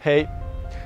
Hey,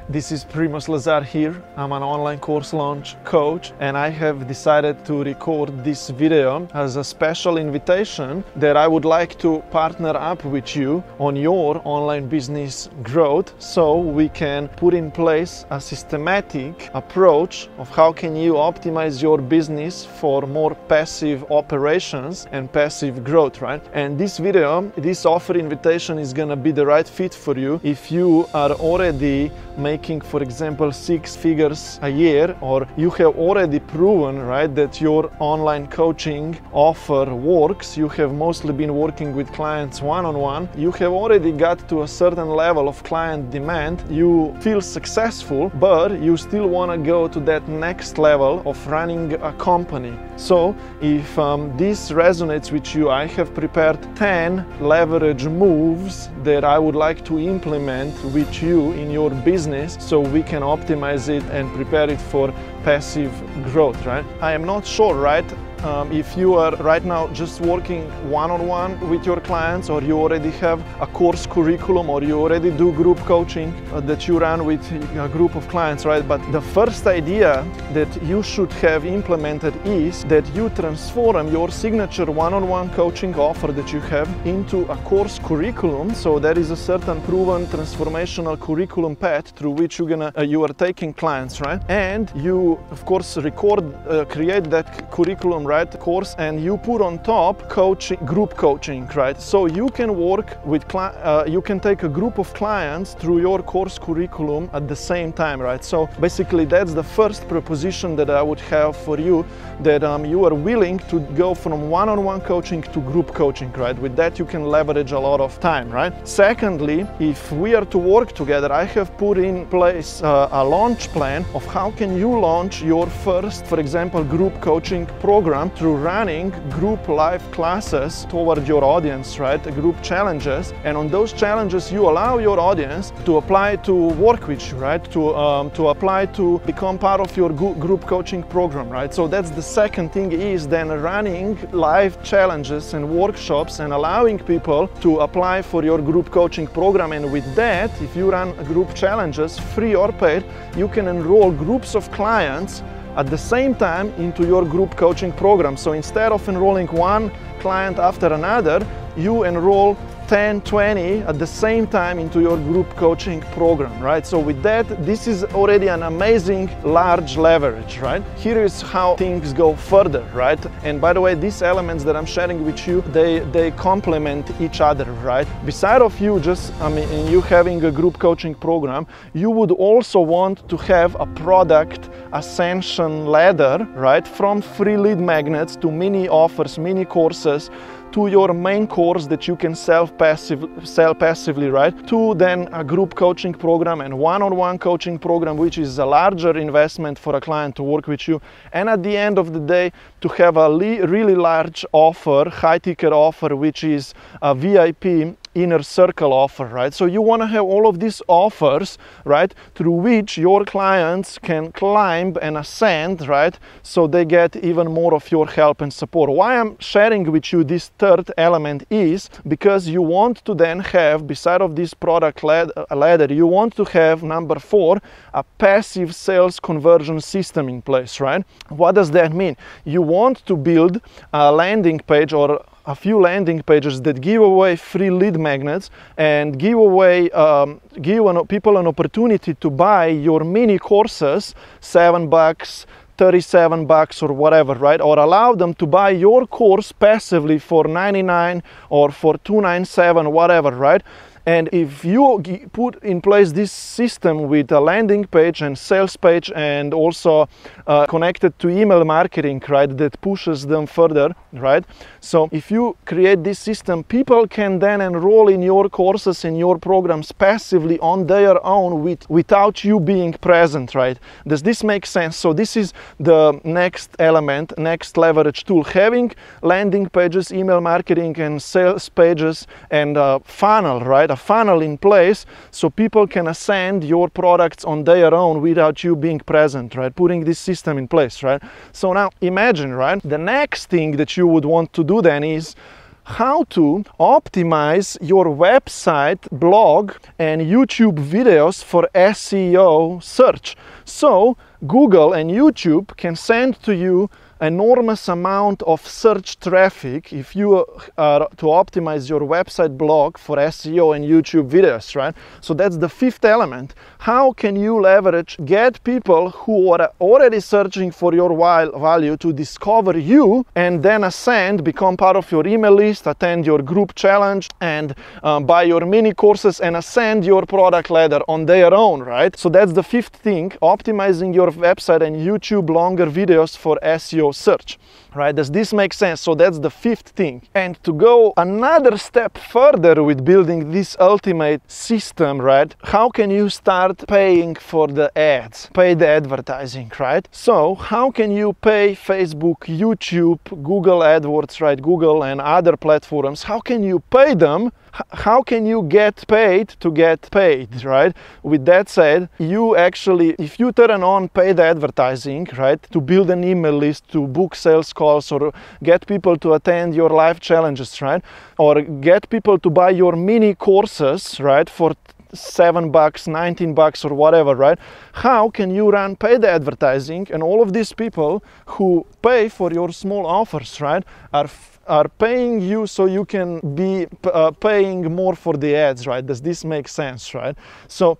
this is Primoz Lazar here. I'm an online course launch coach and I have decided to record this video as a special invitation that I would like to partner up with you on your online business growth so we can put in place a systematic approach of how can you optimize your business for more passive operations and passive growth, right? And this video, this offer invitation is gonna be the right fit for you if you are already making, for example, 6 figures a year, or you have already proven, right, that your online coaching offer works. You have mostly been working with clients one-on-one. You have already got to a certain level of client demand. You feel successful, but you still want to go to that next level of running a company. So if this resonates with you, I have prepared 10 leverage moves that I would like to implement with you in your business so we can optimize it and prepare it for passive growth, right? I am not sure, right, if you are right now just working one-on-one with your clients, or you already have a course curriculum, or you already do group coaching that you run with a group of clients, right? But the first idea that you should have implemented is that you transform your signature one-on-one coaching offer that you have into a course curriculum. So there is a certain proven transformational curriculum path through which you are taking clients, right? And you, of course, create that curriculum, right, course, and you put on top coaching, group coaching, right? So you can work with you can take a group of clients through your course curriculum at the same time, right? So basically that's the first proposition that I would have for you, that you are willing to go from one-on-one coaching to group coaching, right? With that you can leverage a lot of time, right? Secondly, if we are to work together, I have put in place a launch plan of how can you launch your first, for example, group coaching program through running group live classes toward your audience, right? Group challenges, and on those challenges you allow your audience to apply to work with you, right? To apply to become part of your group coaching program, right? So that's the second thing, is then running live challenges and workshops and allowing people to apply for your group coaching program. And with that, if you run group challenges, free or paid, you can enroll groups of clients at the same time into your group coaching program. So instead of enrolling one client after another, you enroll 10, 20 at the same time into your group coaching program, right? So with that, this is already an amazing large leverage, right? Here is how things go further, right? And by the way, these elements that I'm sharing with you, they complement each other, right? Beside of you you having a group coaching program, you would also want to have a product ascension ladder, right? From free lead magnets to mini offers, mini courses, to your main course that you can sell passively, right? To then a group coaching program and one-on-one coaching program, which is a larger investment for a client to work with you. And at the end of the day, to have a really large offer, high ticket offer, which is a VIP inner circle offer, right? So you want to have all of these offers, right, through which your clients can climb and ascend, right? So they get even more of your help and support. Why I'm sharing with you this third element is because you want to then have, beside of this product ladder, you want to have, number 4, a passive sales conversion system in place, right? What does that mean? You want to build a landing page or a few landing pages that give away free lead magnets and give people an opportunity to buy your mini courses, $7, $37 or whatever, right? Or allow them to buy your course passively for $99 or for $297, whatever, right? And if you put in place this system with a landing page and sales page and also connected to email marketing, right, that pushes them further, right? So if you create this system, people can then enroll in your courses and your programs passively on their own without you being present, right? Does this make sense? So this is the next element, next leverage tool, having landing pages, email marketing and sales pages and a funnel, right? A funnel in place so people can ascend your products on their own without you being present, right? Putting this system in place, right? So now imagine, right? The next thing that you would want to do then is how to optimize your website, blog, and YouTube videos for SEO search. So Google and YouTube can send to you enormous amount of search traffic if you are to optimize your website, blog for SEO and YouTube videos, right? So that's the fifth element. How can you leverage, get people who are already searching for your value to discover you and then ascend, become part of your email list, attend your group challenge, and buy your mini courses and ascend your product ladder on their own, right? So that's the fifth thing, optimizing your website and YouTube longer videos for SEO search, right? Does this make sense? So that's the fifth thing. And to go another step further with building this ultimate system, right? How can you start paying for the ads, pay the advertising, right? So how can you pay Facebook, YouTube, Google AdWords, right? Google and other platforms, how can you pay them? How can you get paid to get paid, right? With that said, you actually, if you turn on paid advertising, right, to build an email list, to book sales calls, or get people to attend your live challenges, right, or get people to buy your mini courses, right, for $7, $19 or whatever, right? How can you run paid advertising and all of these people who pay for your small offers, right, are paying you so you can be paying more for the ads, right? Does this make sense, right? So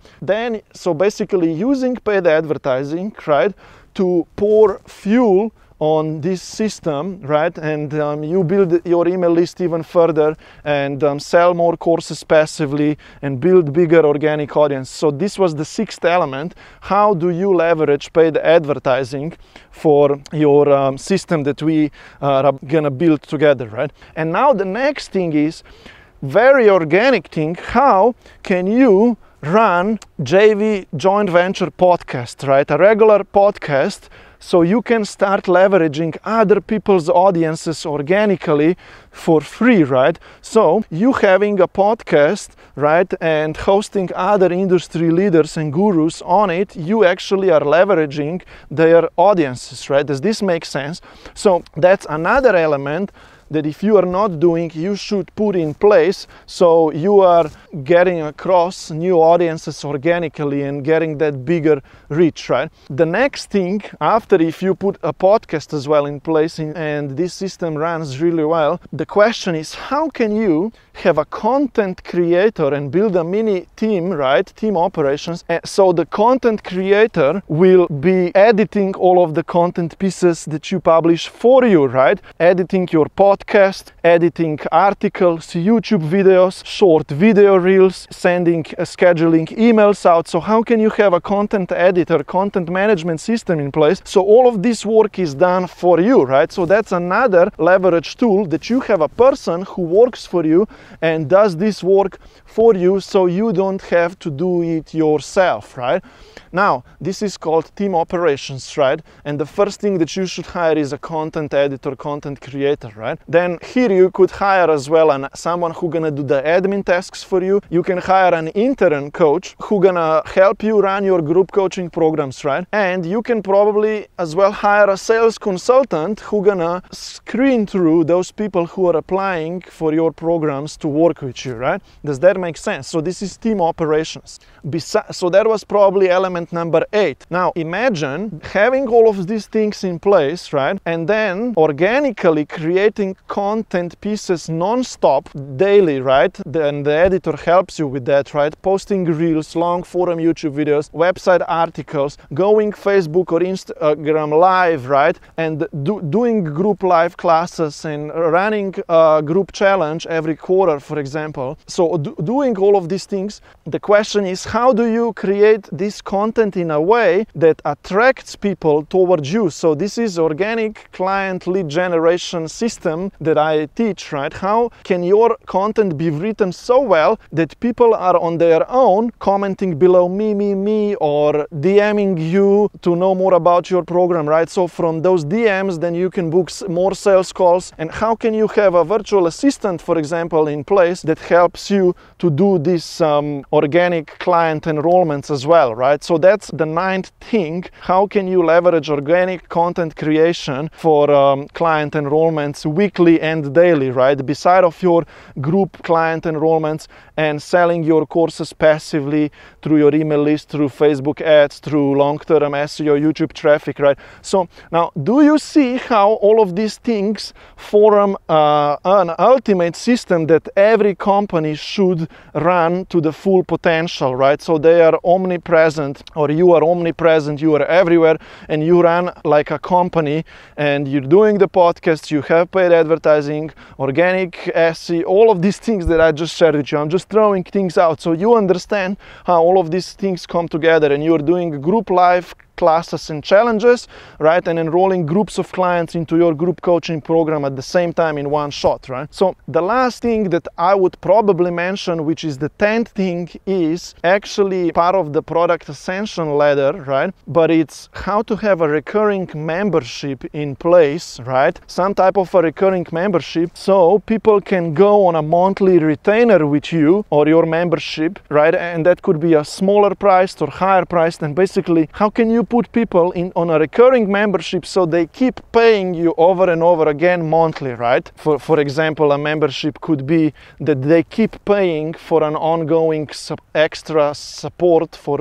basically using paid advertising, right, to pour fuel on this system, right, and you build your email list even further and sell more courses passively and build bigger organic audience. So this was the sixth element. How do you leverage paid advertising for your system that we are gonna build together, right? And now the next thing is very organic thing. How can you run JV, joint venture podcast, right? A regular podcast, so you can start leveraging other people's audiences organically for free, right? So you having a podcast, right, and hosting other industry leaders and gurus on it, you actually are leveraging their audiences, right? Does this make sense? So that's another element that if you are not doing, you should put in place, so you are getting across new audiences organically and getting that bigger reach, right? The next thing, after if you put a podcast as well in place and this system runs really well, the question is how can you have a content creator and build a mini team, right? Team operations. So the content creator will be editing all of the content pieces that you publish for you, right? Editing your podcast, editing articles, YouTube videos, short video reels, sending, scheduling emails out. So how can you have a content editor, content management system in place? So all of this work is done for you, right? So that's another leverage tool, that you have a person who works for you and does this work for you, so you don't have to do it yourself, right? Now, this is called team operations, right? And the first thing that you should hire is a content editor, content creator, right? Then here you could hire as well someone who gonna do the admin tasks for you. You can hire an intern coach who gonna help you run your group coaching programs, right? And you can probably as well hire a sales consultant who gonna screen through those people who are applying for your programs to work with you, right? Does that make sense? So this is team operations. So that was probably element number 8. Now imagine having all of these things in place, right? And then organically creating content pieces non-stop daily, right? Then the editor helps you with that, right? Posting reels, long form YouTube videos, website articles, going Facebook or Instagram live, right? And doing group live classes and running a group challenge every quarter, for example. So doing all of these things, the question is how do you create this content in a way that attracts people towards you? So this is organic client lead generation system that I teach, right? How can your content be written so well that people are on their own commenting below me, or DMing you to know more about your program, right? So from those DMs, then you can book more sales calls. And how can you have a virtual assistant, for example, in place that helps you to do this organic client enrollments as well, right? So that's the 9th thing. How can you leverage organic content creation for client enrollments, weekly weekly and daily, right? Beside of your group client enrollments and selling your courses passively through your email list, through Facebook ads, through long-term SEO, YouTube traffic, right? So now, do you see how all of these things form an ultimate system that every company should run to the full potential, right? So they are omnipresent, or you are omnipresent, you are everywhere, and you run like a company, and you're doing the podcast, you have paid advertising, organic SEO, all of these things that I just shared with you. I'm just throwing things out so you understand how all of these things come together, and you're doing group live classes and challenges, right, and enrolling groups of clients into your group coaching program at the same time in one shot, right? So the last thing that I would probably mention, which is the 10th thing, is actually part of the product ascension ladder, right? But it's how to have a recurring membership in place, right? Some type of a recurring membership, so people can go on a monthly retainer with you or your membership, right? And that could be a smaller priced or higher priced, and basically how can you put people on a recurring membership so they keep paying you over and over again monthly, right? For example, a membership could be that they keep paying for an ongoing extra support for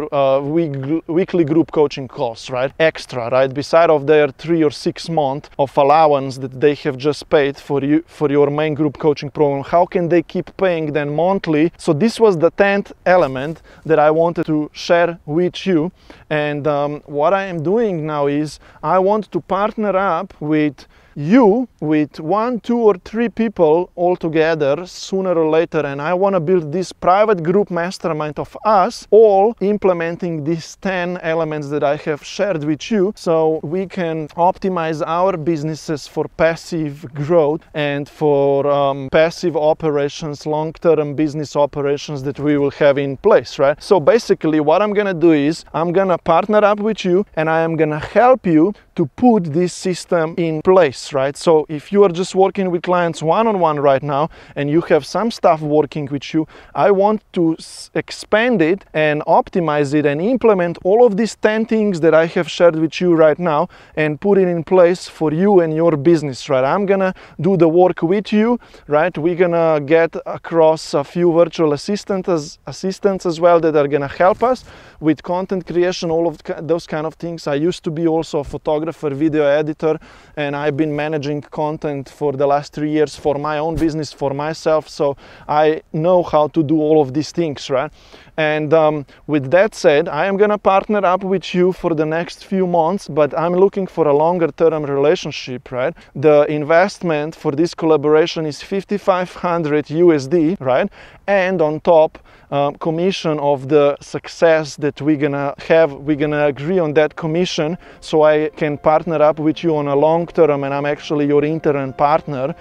weekly group coaching costs, right? Extra, right? Beside of their 3 or 6 months of allowance that they have just paid for you for your main group coaching program, how can they keep paying then monthly? So this was the 10th element that I wanted to share with you. And what I am doing now is I want to partner up with you, with 1, 2, or 3 people all together sooner or later, and I want to build this private group mastermind of us all implementing these 10 elements that I have shared with you, so we can optimize our businesses for passive growth and for passive operations, long-term business operations that we will have in place, right? So basically what I'm gonna do is I'm gonna partner up with you, and I am gonna help you to put this system in place, right? So if you are just working with clients one-on-one right now and you have some stuff working with you, I want to expand it and optimize it and implement all of these 10 things that I have shared with you right now and put it in place for you and your business, right? I'm gonna do the work with you, right? We're gonna get across a few virtual assistants as well that are gonna help us with content creation, all of those kind of things. I used to be also a photographer, video editor, and I've been managing content for the last 3 years for my own business, for myself, so I know how to do all of these things, right? And with that said, I am gonna partner up with you for the next few months, but I'm looking for a longer term relationship, right? The investment for this collaboration is $5,500 USD, right? And on top, commission of the success that we're gonna have, we're gonna agree on that commission, so I can partner up with you on a long term, and I'm actually your intern partner,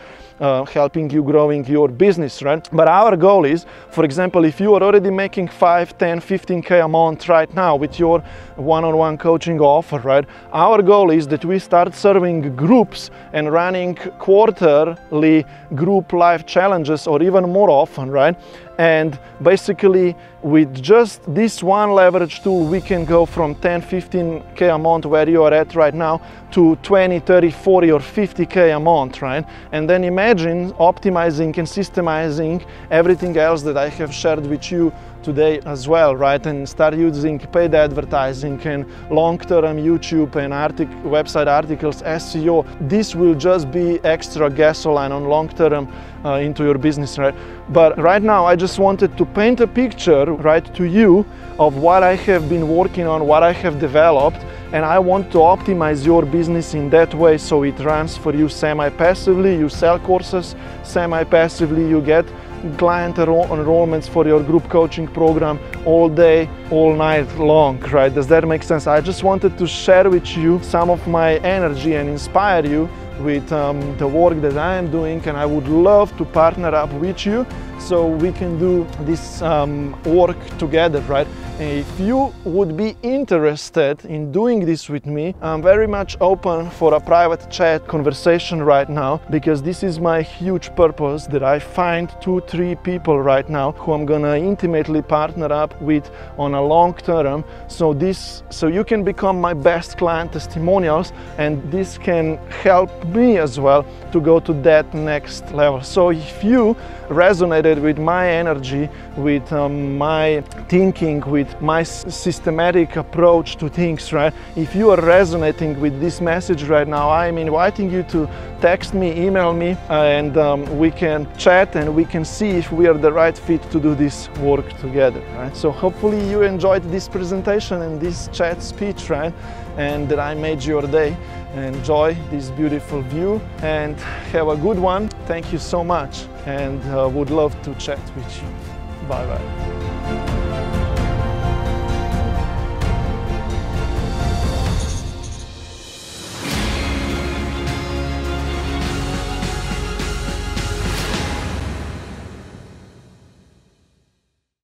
helping you growing your business, right? But our goal is, for example, if you are already making 5, 10, 15K a month right now with your one-on-one coaching offer, right? Our goal is that we start serving groups and running quarterly group live challenges, or even more often, right? And basically with just this one leverage tool, we can go from 10, 15K a month where you are at right now to 20, 30, 40 or 50K a month, right? And then imagine optimizing and systemizing everything else that I have shared with you today as well, right? And start using paid advertising and long-term YouTube and website articles, SEO. This will just be extra gasoline on long-term into your business, right? But right now I just wanted to paint a picture, right, to you of what I have been working on, what I have developed, and I want to optimize your business in that way so it runs for you semi-passively. You sell courses semi-passively, you get client enrollments for your group coaching program all day, all night long, right? Does that make sense? I just wanted to share with you some of my energy and inspire you with the work that I am doing, and I would love to partner up with you so we can do this work together, right? If you would be interested in doing this with me, I'm very much open for a private chat conversation right now, because this is my huge purpose, that I find 2-3 people right now who I'm gonna intimately partner up with on a long term, so you can become my best client testimonials, and this can help me as well to go to that next level. So if you resonated with my energy, with my thinking, with my systematic approach to things, right? If you are resonating with this message right now, I'm inviting you to text me, email me, and we can chat and we can see if we are the right fit to do this work together, right? So hopefully you enjoyed this presentation and this chat speech, right? And that I made your day. Enjoy this beautiful view and have a good one. Thank you so much, and would love to chat with you. Bye bye.